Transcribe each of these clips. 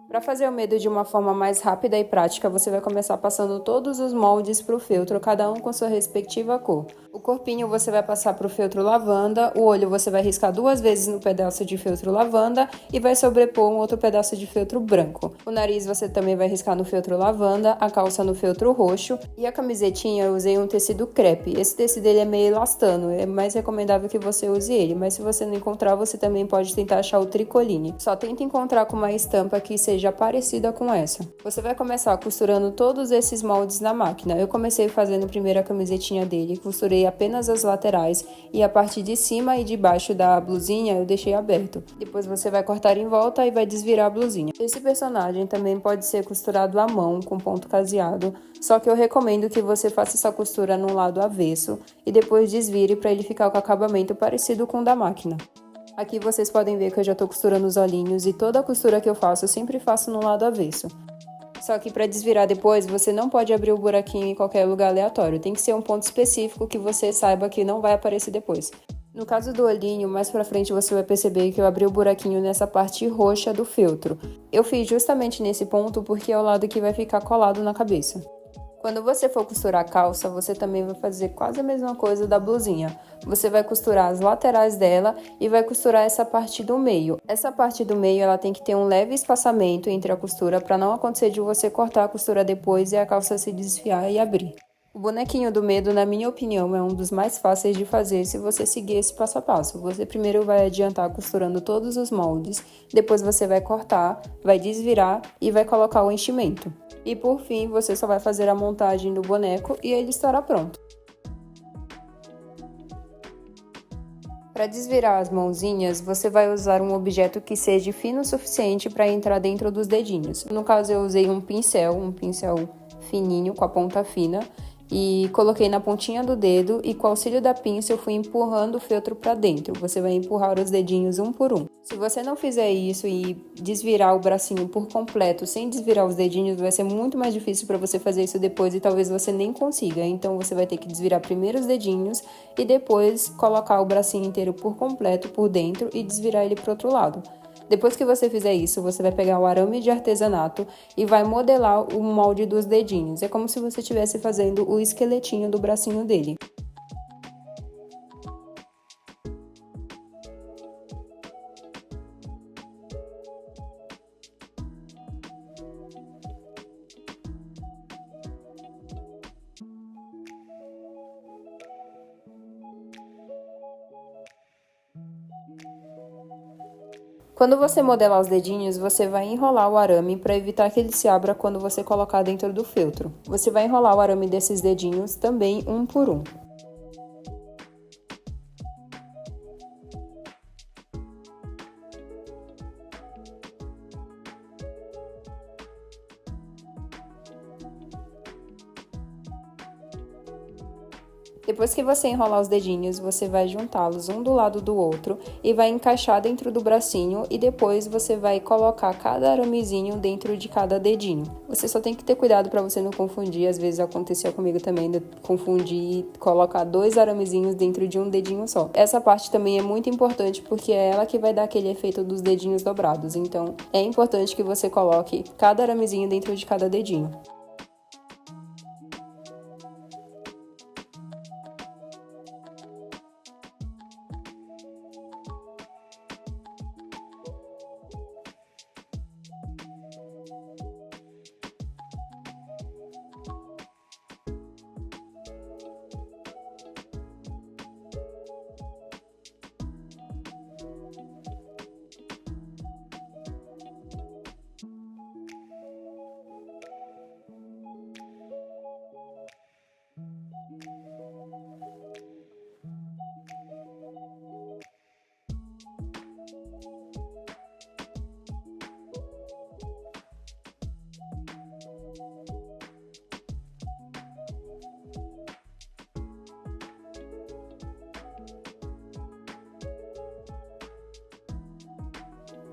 Para fazer o medo de uma forma mais rápida e prática, você vai começar passando todos os moldes para o feltro, cada um com sua respectiva cor. O corpinho você vai passar para o feltro lavanda, o olho você vai riscar 2 vezes no pedaço de feltro lavanda e vai sobrepor um outro pedaço de feltro branco. O nariz você também vai riscar no feltro lavanda, a calça no feltro roxo e a camisetinha eu usei um tecido crepe. Esse tecido ele é meio elastano, é mais recomendável que você use ele, mas se você não encontrar, você também pode tentar achar o tricoline. Só tenta encontrar com uma estampa que seja parecida com essa. Você vai começar costurando todos esses moldes na máquina. Eu comecei fazendo primeiro a camisetinha dele, costurei apenas as laterais e a parte de cima e de baixo da blusinha eu deixei aberto. Depois você vai cortar em volta e vai desvirar a blusinha. Esse personagem também pode ser costurado à mão com ponto caseado, só que eu recomendo que você faça essa costura no lado avesso e depois desvire para ele ficar com acabamento parecido com o da máquina. Aqui vocês podem ver que eu já estou costurando os olhinhos e toda a costura que eu faço, eu sempre faço no lado avesso. Só que para desvirar depois, você não pode abrir o buraquinho em qualquer lugar aleatório. Tem que ser um ponto específico que você saiba que não vai aparecer depois. No caso do olhinho, mais pra frente você vai perceber que eu abri o buraquinho nessa parte roxa do feltro. Eu fiz justamente nesse ponto porque é o lado que vai ficar colado na cabeça. Quando você for costurar a calça, você também vai fazer quase a mesma coisa da blusinha. Você vai costurar as laterais dela e vai costurar essa parte do meio. Essa parte do meio ela tem que ter um leve espaçamento entre a costura para não acontecer de você cortar a costura depois e a calça se desfiar e abrir. O bonequinho do medo, na minha opinião, é um dos mais fáceis de fazer se você seguir esse passo a passo. Você primeiro vai adiantar costurando todos os moldes, depois você vai cortar, vai desvirar e vai colocar o enchimento. E por fim, você só vai fazer a montagem do boneco e ele estará pronto. Para desvirar as mãozinhas, você vai usar um objeto que seja fino o suficiente para entrar dentro dos dedinhos. No caso, eu usei um pincel fininho com a ponta fina, e coloquei na pontinha do dedo e com o auxílio da pinça eu fui empurrando o feltro para dentro. Você vai empurrar os dedinhos um por um. Se você não fizer isso e desvirar o bracinho por completo sem desvirar os dedinhos, vai ser muito mais difícil para você fazer isso depois e talvez você nem consiga. Então você vai ter que desvirar primeiro os dedinhos e depois colocar o bracinho inteiro por completo por dentro e desvirar ele para o outro lado. Depois que você fizer isso, você vai pegar o arame de artesanato e vai modelar o molde dos dedinhos. É como se você estivesse fazendo o esqueletinho do bracinho dele. Quando você modelar os dedinhos, você vai enrolar o arame para evitar que ele se abra quando você colocar dentro do feltro. Você vai enrolar o arame desses dedinhos também um por um. Depois que você enrolar os dedinhos, você vai juntá-los um do lado do outro e vai encaixar dentro do bracinho e depois você vai colocar cada aramezinho dentro de cada dedinho. Você só tem que ter cuidado para você não confundir, às vezes aconteceu comigo também de confundir e colocar 2 aramezinhos dentro de um dedinho só. Essa parte também é muito importante porque é ela que vai dar aquele efeito dos dedinhos dobrados, então é importante que você coloque cada aramezinho dentro de cada dedinho.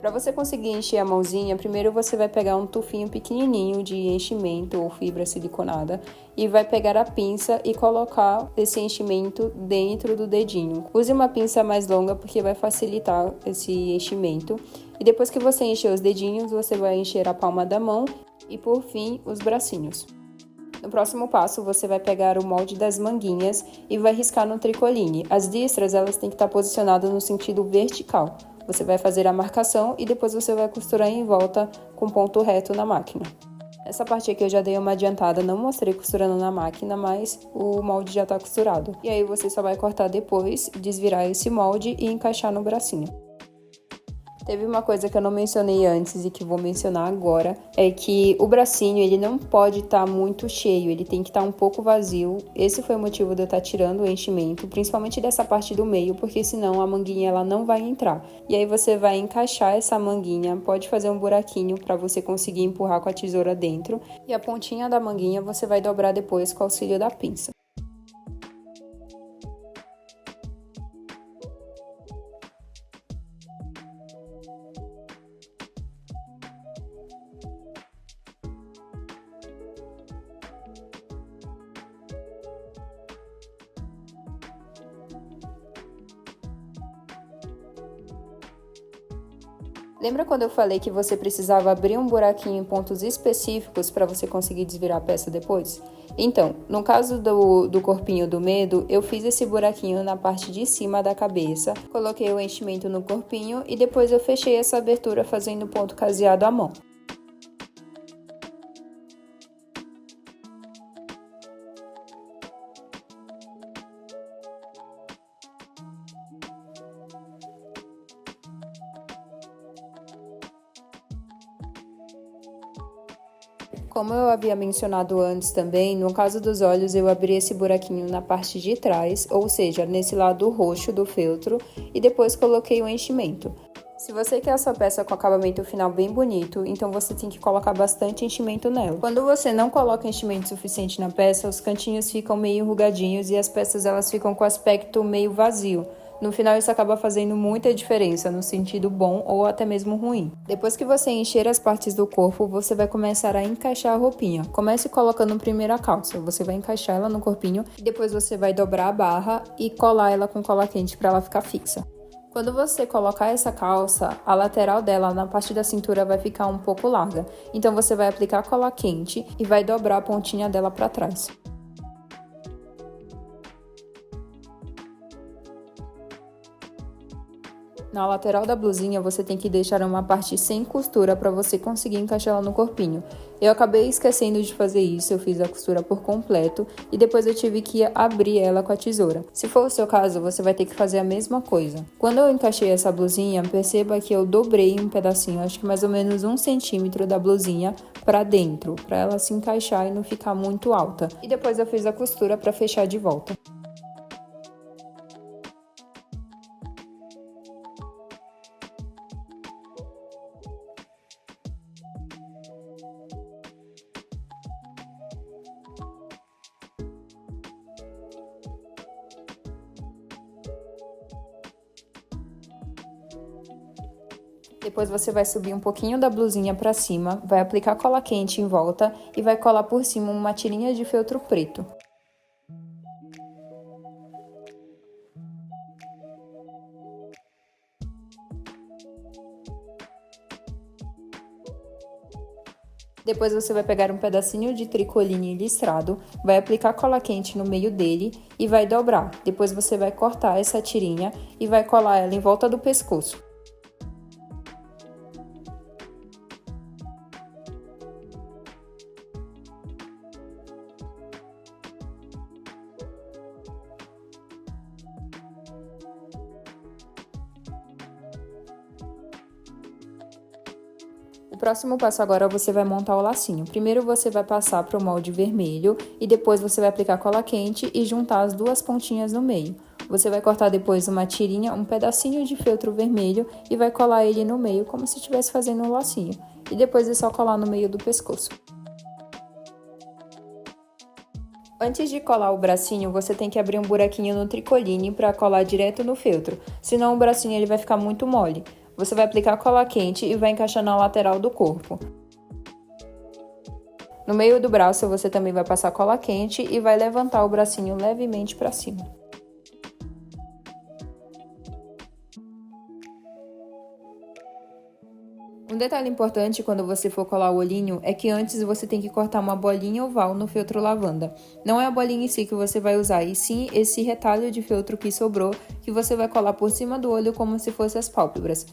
Para você conseguir encher a mãozinha, primeiro você vai pegar um tufinho pequenininho de enchimento ou fibra siliconada e vai pegar a pinça e colocar esse enchimento dentro do dedinho. Use uma pinça mais longa porque vai facilitar esse enchimento. E depois que você encher os dedinhos, você vai encher a palma da mão e, por fim, os bracinhos. No próximo passo, você vai pegar o molde das manguinhas e vai riscar no tricoline. As listras, elas têm que estar posicionadas no sentido vertical. Você vai fazer a marcação e depois você vai costurar em volta com ponto reto na máquina. Essa parte aqui eu já dei uma adiantada, não mostrei costurando na máquina, mas o molde já está costurado. E aí você só vai cortar depois, desvirar esse molde e encaixar no bracinho. Teve uma coisa que eu não mencionei antes e que vou mencionar agora, é que o bracinho ele não pode estar muito cheio, ele tem que estar um pouco vazio. Esse foi o motivo de eu estar tirando o enchimento, principalmente dessa parte do meio, porque senão a manguinha ela não vai entrar. E aí você vai encaixar essa manguinha, pode fazer um buraquinho para você conseguir empurrar com a tesoura dentro, e a pontinha da manguinha você vai dobrar depois com o auxílio da pinça. Lembra quando eu falei que você precisava abrir um buraquinho em pontos específicos para você conseguir desvirar a peça depois? Então, no caso do corpinho do medo, eu fiz esse buraquinho na parte de cima da cabeça, coloquei o enchimento no corpinho e depois eu fechei essa abertura fazendo ponto caseado à mão. Como eu havia mencionado antes também, no caso dos olhos eu abri esse buraquinho na parte de trás, ou seja, nesse lado roxo do feltro, e depois coloquei o enchimento. Se você quer a sua peça com acabamento final bem bonito, então você tem que colocar bastante enchimento nela. Quando você não coloca enchimento suficiente na peça, os cantinhos ficam meio enrugadinhos e as peças elas ficam com aspecto meio vazio. No final isso acaba fazendo muita diferença, no sentido bom ou até mesmo ruim. Depois que você encher as partes do corpo, você vai começar a encaixar a roupinha. Comece colocando primeiro a calça, você vai encaixar ela no corpinho e depois você vai dobrar a barra e colar ela com cola quente para ela ficar fixa. Quando você colocar essa calça, a lateral dela na parte da cintura vai ficar um pouco larga. Então você vai aplicar cola quente e vai dobrar a pontinha dela para trás. Na lateral da blusinha você tem que deixar uma parte sem costura para você conseguir encaixar ela no corpinho. Eu acabei esquecendo de fazer isso, eu fiz a costura por completo e depois eu tive que abrir ela com a tesoura. Se for o seu caso, você vai ter que fazer a mesma coisa. Quando eu encaixei essa blusinha, perceba que eu dobrei um pedacinho, acho que mais ou menos 1 centímetro da blusinha para dentro, para ela se encaixar e não ficar muito alta. E depois eu fiz a costura para fechar de volta. Depois você vai subir um pouquinho da blusinha para cima, vai aplicar cola quente em volta e vai colar por cima uma tirinha de feltro preto. Depois você vai pegar um pedacinho de tricoline listrado, vai aplicar cola quente no meio dele e vai dobrar. Depois você vai cortar essa tirinha e vai colar ela em volta do pescoço. O próximo passo agora você vai montar o lacinho. Primeiro você vai passar para o molde vermelho e depois você vai aplicar cola quente e juntar as duas pontinhas no meio. Você vai cortar depois uma tirinha, um pedacinho de feltro vermelho e vai colar ele no meio como se estivesse fazendo um lacinho. E depois é só colar no meio do pescoço. Antes de colar o bracinho, você tem que abrir um buraquinho no tricoline para colar direto no feltro, senão o bracinho ele vai ficar muito mole. Você vai aplicar cola quente e vai encaixar na lateral do corpo. No meio do braço você também vai passar cola quente e vai levantar o bracinho levemente para cima. Um detalhe importante quando você for colar o olhinho é que antes você tem que cortar uma bolinha oval no feltro lavanda. Não é a bolinha em si que você vai usar, e sim esse retalho de feltro que sobrou, que você vai colar por cima do olho como se fosse as pálpebras.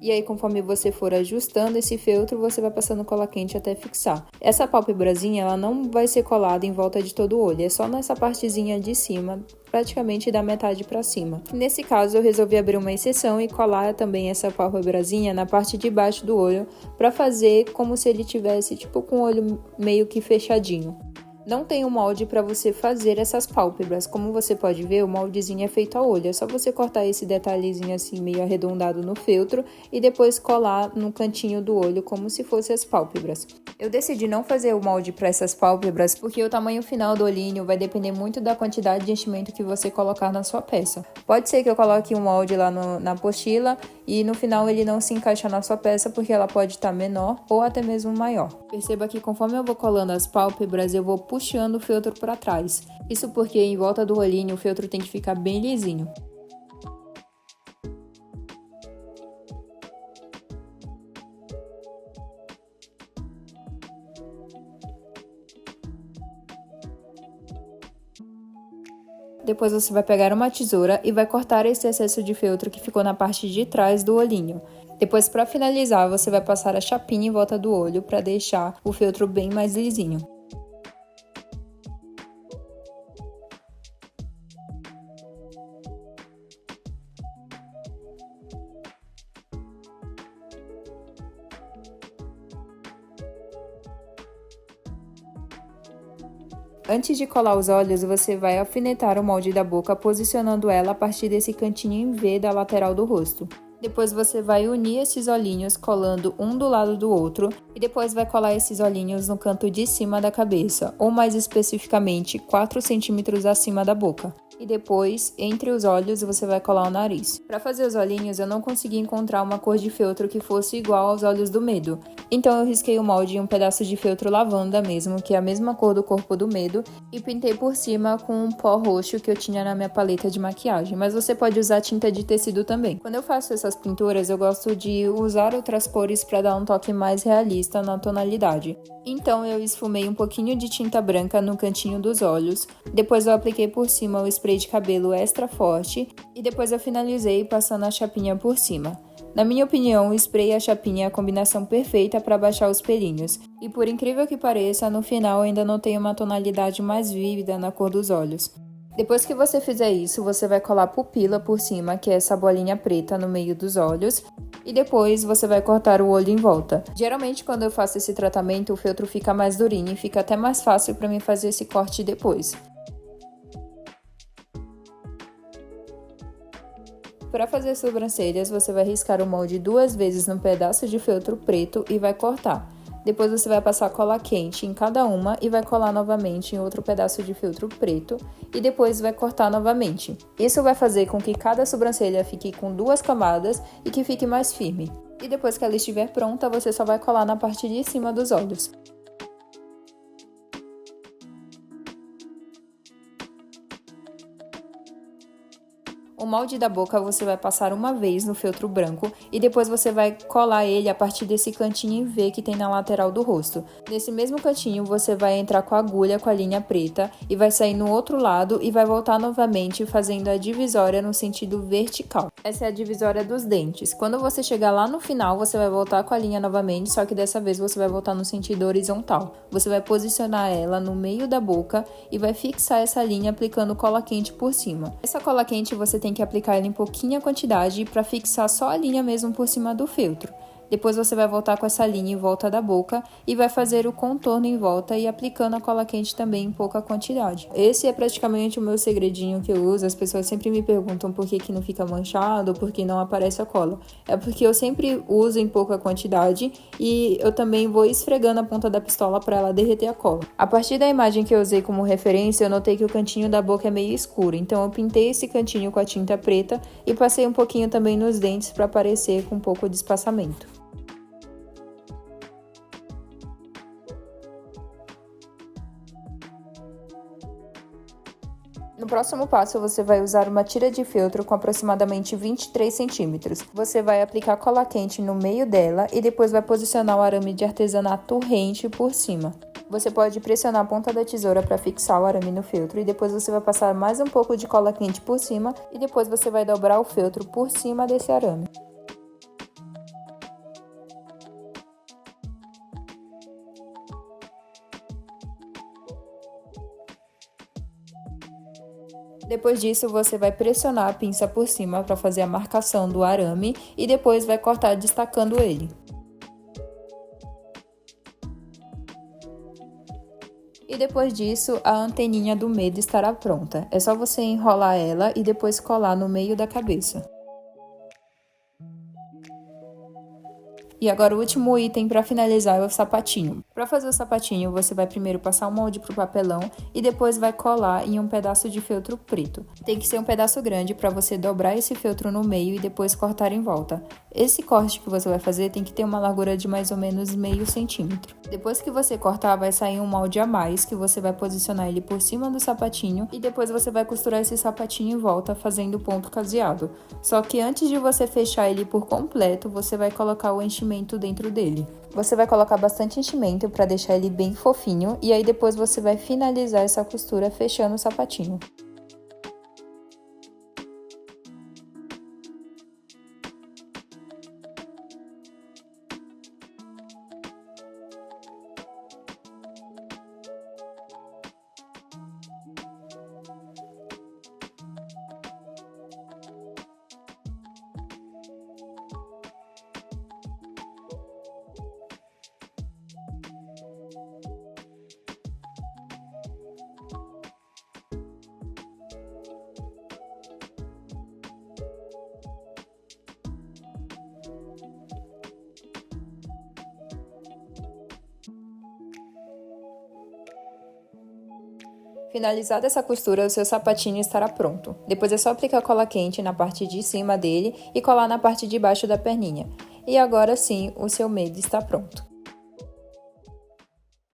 E aí, conforme você for ajustando esse feltro, você vai passando cola quente até fixar. Essa pálpebrazinha, ela não vai ser colada em volta de todo o olho, é só nessa partezinha de cima, praticamente da metade para cima. Nesse caso, eu resolvi abrir uma exceção e colar também essa pálpebrazinha na parte de baixo do olho, para fazer como se ele tivesse tipo com o olho meio que fechadinho. Não tem um molde para você fazer essas pálpebras. Como você pode ver, o moldezinho é feito a olho. É só você cortar esse detalhezinho assim meio arredondado no feltro e depois colar no cantinho do olho como se fosse as pálpebras. Eu decidi não fazer o molde para essas pálpebras porque o tamanho final do olhinho vai depender muito da quantidade de enchimento que você colocar na sua peça. Pode ser que eu coloque um molde lá na apostila e no final ele não se encaixa na sua peça porque ela pode estar menor ou até mesmo maior. Perceba que conforme eu vou colando as pálpebras, eu vou puxando o feltro para trás. Isso porque em volta do olhinho o feltro tem que ficar bem lisinho. Depois você vai pegar uma tesoura e vai cortar esse excesso de feltro que ficou na parte de trás do olhinho. Depois, para finalizar, você vai passar a chapinha em volta do olho para deixar o feltro bem mais lisinho. Antes de colar os olhos, você vai alfinetar o molde da boca, posicionando ela a partir desse cantinho em V da lateral do rosto. Depois você vai unir esses olhinhos colando um do lado do outro e depois vai colar esses olhinhos no canto de cima da cabeça, ou mais especificamente 4 centímetros acima da boca. E depois, entre os olhos, você vai colar o nariz. Para fazer os olhinhos, eu não consegui encontrar uma cor de feltro que fosse igual aos olhos do medo. Então eu risquei o molde em um pedaço de feltro lavanda mesmo, que é a mesma cor do corpo do medo, e pintei por cima com um pó roxo que eu tinha na minha paleta de maquiagem. Mas você pode usar tinta de tecido também. Quando eu faço essas pinturas, eu gosto de usar outras cores para dar um toque mais realista na tonalidade. Então eu esfumei um pouquinho de tinta branca no cantinho dos olhos, depois eu apliquei por cima o spray de cabelo extra forte e depois eu finalizei passando a chapinha por cima. Na minha opinião, o spray e a chapinha é a combinação perfeita para baixar os pelinhos, e por incrível que pareça, no final ainda notei uma tonalidade mais vívida na cor dos olhos. Depois que você fizer isso, você vai colar pupila por cima, que é essa bolinha preta no meio dos olhos, e depois você vai cortar o olho em volta. Geralmente, quando eu faço esse tratamento, o feltro fica mais durinho e fica até mais fácil para mim fazer esse corte depois. Para fazer as sobrancelhas, você vai riscar o molde 2 vezes num pedaço de feltro preto e vai cortar. Depois você vai passar cola quente em cada uma e vai colar novamente em outro pedaço de feltro preto e depois vai cortar novamente. Isso vai fazer com que cada sobrancelha fique com 2 camadas e que fique mais firme. E depois que ela estiver pronta, você só vai colar na parte de cima dos olhos. O molde da boca você vai passar uma vez no feltro branco e depois você vai colar ele a partir desse cantinho em V que tem na lateral do rosto. Nesse mesmo cantinho você vai entrar com a agulha com a linha preta e vai sair no outro lado e vai voltar novamente fazendo a divisória no sentido vertical. Essa é a divisória dos dentes. Quando você chegar lá no final, você vai voltar com a linha novamente, só que dessa vez você vai voltar no sentido horizontal. Você vai posicionar ela no meio da boca e vai fixar essa linha aplicando cola quente por cima. Essa cola quente você tem que aplicar ela em pouquinha quantidade para fixar só a linha mesmo por cima do feltro. Depois você vai voltar com essa linha em volta da boca e vai fazer o contorno em volta e aplicando a cola quente também em pouca quantidade. Esse é praticamente o meu segredinho que eu uso. As pessoas sempre me perguntam por que não fica manchado ou por que não aparece a cola. É porque eu sempre uso em pouca quantidade e eu também vou esfregando a ponta da pistola para ela derreter a cola. A partir da imagem que eu usei como referência, eu notei que o cantinho da boca é meio escuro, então eu pintei esse cantinho com a tinta preta e passei um pouquinho também nos dentes para aparecer com um pouco de espaçamento. No próximo passo, você vai usar uma tira de feltro com aproximadamente 23 centímetros. Você vai aplicar cola quente no meio dela e depois vai posicionar o arame de artesanato rente por cima. Você pode pressionar a ponta da tesoura para fixar o arame no feltro e depois você vai passar mais um pouco de cola quente por cima e depois você vai dobrar o feltro por cima desse arame. Depois disso, você vai pressionar a pinça por cima para fazer a marcação do arame e depois vai cortar destacando ele. E depois disso, a anteninha do medo estará pronta. É só você enrolar ela e depois colar no meio da cabeça. E agora o último item para finalizar é o sapatinho. Para fazer o sapatinho, você vai primeiro passar o molde para o papelão e depois vai colar em um pedaço de feltro preto. Tem que ser um pedaço grande para você dobrar esse feltro no meio e depois cortar em volta. Esse corte que você vai fazer tem que ter uma largura de mais ou menos meio centímetro. Depois que você cortar, vai sair um molde a mais que você vai posicionar ele por cima do sapatinho e depois você vai costurar esse sapatinho em volta fazendo ponto caseado. Só que antes de você fechar ele por completo, você vai colocar o enchimento dentro dele. Você vai colocar bastante enchimento para deixar ele bem fofinho e aí depois você vai finalizar essa costura fechando o sapatinho. Finalizada essa costura, o seu sapatinho estará pronto. Depois é só aplicar cola quente na parte de cima dele e colar na parte de baixo da perninha. E agora sim, o seu medo está pronto.